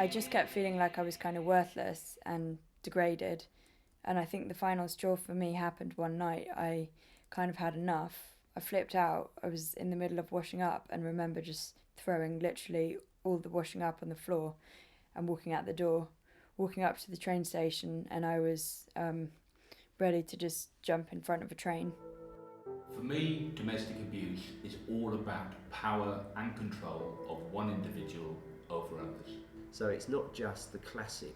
I just kept feeling like I was kind of worthless and degraded. And I think the final straw for me happened one night. I kind of had enough. I flipped out. I was in the middle of washing up and remember just throwing literally all the washing up on the floor and walking out the door, walking up to the train station, and I was ready to just jump in front of a train. For me, domestic abuse is all about power and control of one individual over others. So it's not just the classic,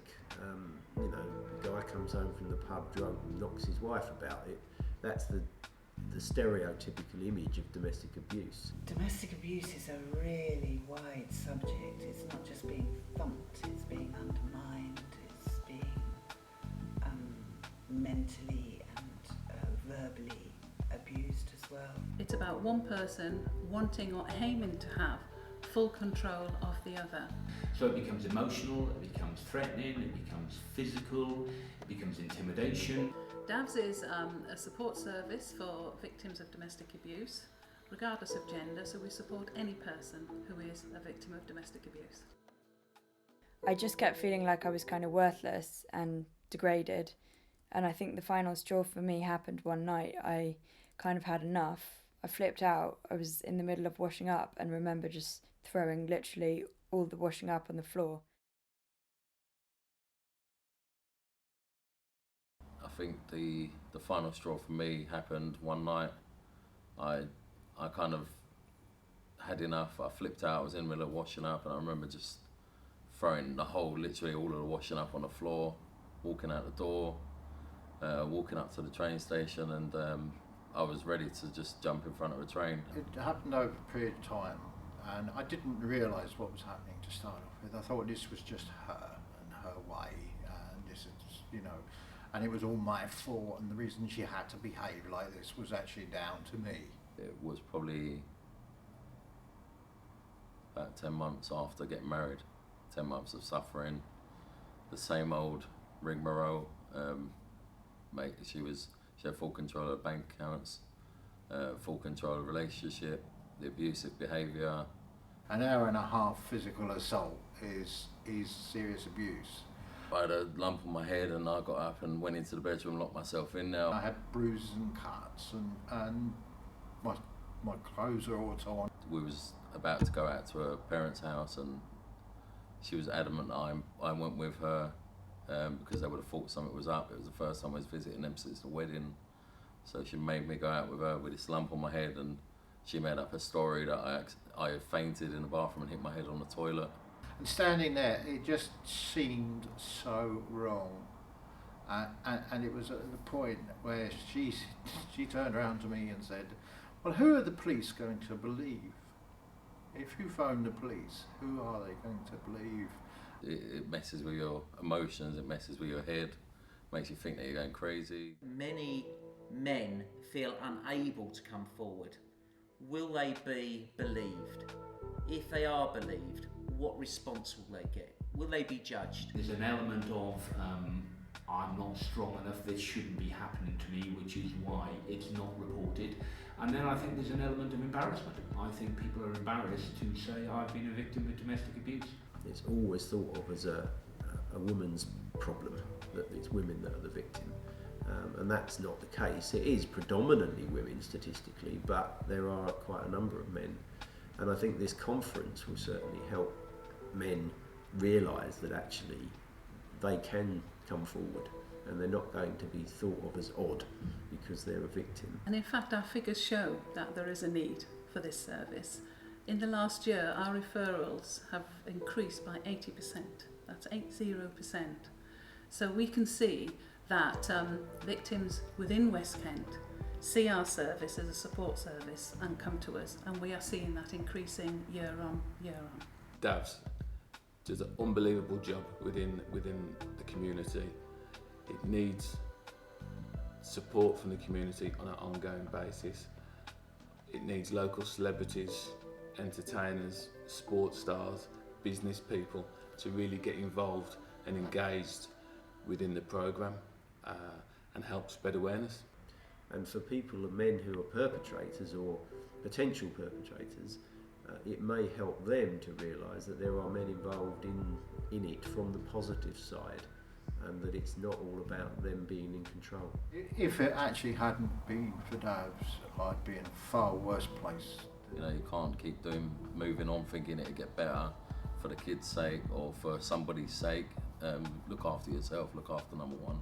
guy comes home from the pub drunk and knocks his wife about it. That's the stereotypical image of domestic abuse. Domestic abuse is a really wide subject. It's not just being thumped, it's being undermined, it's being mentally and verbally abused as well. It's about one person wanting or aiming to have full control of the other. So it becomes emotional, it becomes threatening, it becomes physical, it becomes intimidation. Davss is a support service for victims of domestic abuse, regardless of gender, so we support any person who is a victim of domestic abuse. I just kept feeling like I was kind of worthless and degraded. And I think the final straw for me happened one night. I kind of had enough. I flipped out. I was in the middle of washing up and remember just throwing literally all the washing up on the floor. I think the final straw for me happened one night. I kind of had enough. I flipped out. I was in the middle of washing up and I remember just throwing literally all of the washing up on the floor, walking out the door, walking up to the train station, and I was ready to just jump in front of a train. It happened over a period of time and I didn't realise what was happening to start off with. I thought this was just her and her way, and this is, and it was all my fault, and the reason she had to behave like this was actually down to me. It was probably about 10 months after getting married, 10 months of suffering, the same old rigmarole. She had full control of bank accounts, full control of relationship, the abusive behaviour. An hour and a half physical assault is serious abuse. I had a lump on my head and I got up and went into the bedroom, locked myself in there. I had bruises and cuts and my clothes are all torn. We was about to go out to her parents' house and she was adamant I went with her because they would have thought something was up. It was the first time I was visiting them since the wedding. So she made me go out with her with this lump on my head, and she made up a story that I had fainted in the bathroom and hit my head on the toilet. And standing there, it just seemed so wrong. And it was at the point where she turned around to me and said, well, who are the police going to believe? If you phone the police, who are they going to believe? It messes with your emotions, it messes with your head, makes you think that you're going crazy. Many men feel unable to come forward. Will they be believed? If they are believed, what response will they get? Will they be judged? There's an element of I'm not strong enough, this shouldn't be happening to me, which is why it's not reported. And then I think there's an element of embarrassment. I think people are embarrassed to say I've been a victim of domestic abuse. It's always thought of as a woman's problem, that it's women that are the victim. And that's not the case. It is predominantly women statistically, but there are quite a number of men. And I think this conference will certainly help men realise that actually they can come forward and they're not going to be thought of as odd because they're a victim. And in fact, our figures show that there is a need for this service. In the last year, our referrals have increased by 80%. That's 80%. So we can see that victims within West Kent see our service as a support service and come to us, and we are seeing that increasing year on year on. Davss does an unbelievable job within the community. It needs support from the community on an ongoing basis. It needs local celebrities, entertainers, sports stars, business people to really get involved and engaged within the programme and help spread awareness. And for people, men who are perpetrators or potential perpetrators, it may help them to realise that there are men involved in in it from the positive side, and that it's not all about them being in control. If it actually hadn't been for Davss, I'd be in a far worse place. You know, you can't keep moving on thinking it'll get better for the kids' sake or for somebody's sake. Look after yourself, look after number one.